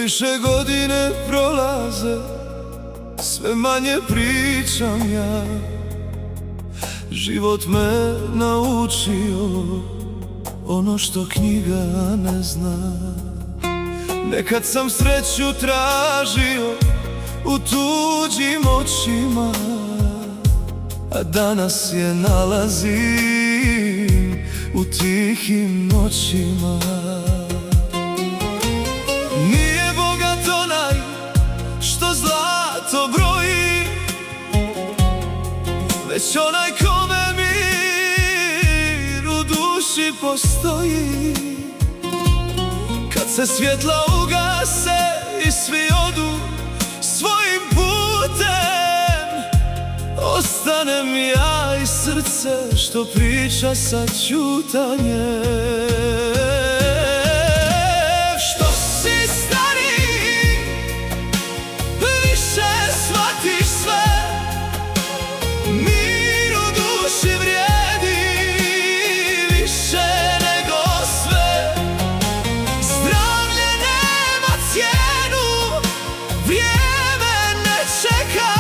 više godine prolaze, sve manje pričam ja. Život me naučio ono što knjiga ne zna. Nekad sam sreću tražio u tuđim očima, a danas je nalazim u tihim noćima. Nije bogat onaj što zlato broji, već onaj kome mir u duši postoji. Kad se svjetla ugase i svi odu svojim putem, ostanem ja i srce što priča sa ćutanjem. Što si stariji, više shvatiš sve, mir u duši vrijedi više nego sve. Zdravlje nema cijenu, vrijeme ne čeka,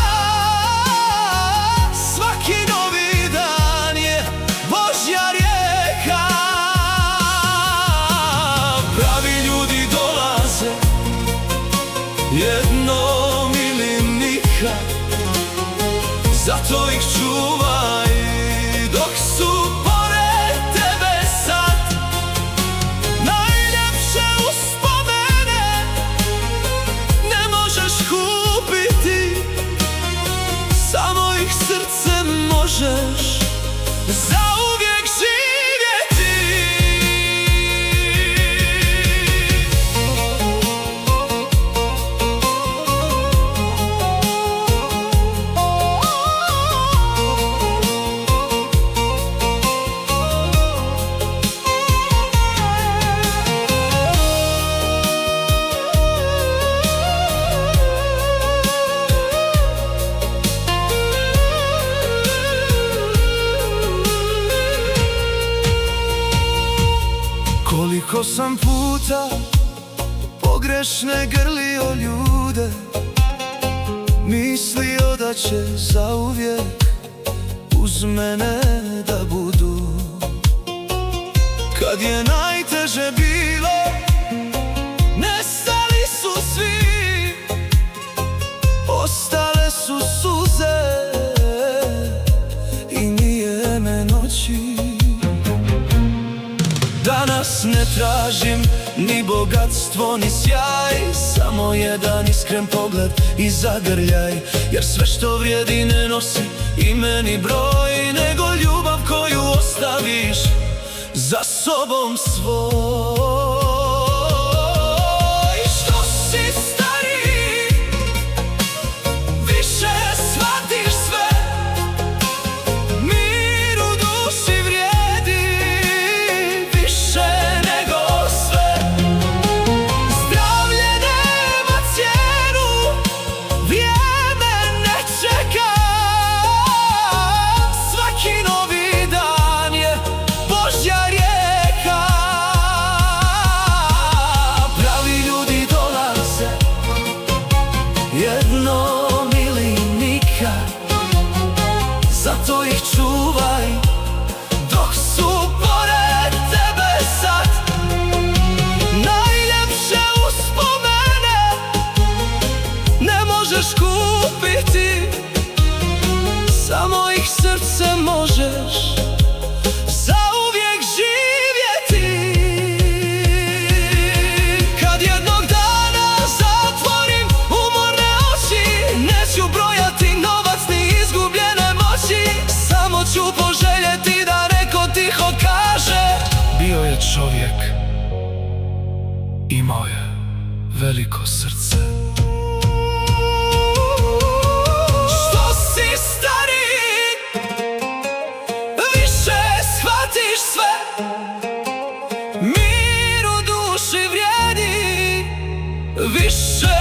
svaki novi dan je Božja rijeka. Pravi ljudi dolaze jednom ili nikad, zato ih čuvaj dok su pored tebe sad. Najljepše uspomene ne možeš kupiti, samo ih srcem možeš zauvijek živjeti. Koliko sam puta pogrešne grlio ljude, mislio da će zauvijek uz mene da budu. Kad je najteže bilo, nestali su svi, ostale su suze i nijeme noći. Danas ne tražim ni bogatstvo ni sjaj, samo jedan iskren pogled i zagrljaj. Jer sve što vrijedi ne nosi ime ni broj, nego ljubav koju ostaviš za sobom svoj. Što si stariji, više shvatiš sve, mir u duši vrijedi više nego sve. Zdravlje nema cijenu, vrijeme ne čeka, svaki novi dan je Božja rijeka. Pravi ljudi dolaze jednom ili nikad, zato ih čuvaj dok su pored tebe sad. Najljepše uspomene ne možeš kupiti, samo ih srcem možeš zauvijek živjeti. Kad jednog dana zatvorim umorne oči, neću brojati novac ni izgubljene moći, samo ću poželjeti da neko tiho kaže: bio je čovjek, imao je veliko srce. Što si stariji, više shvatiš sve, mir u duši vrijedi više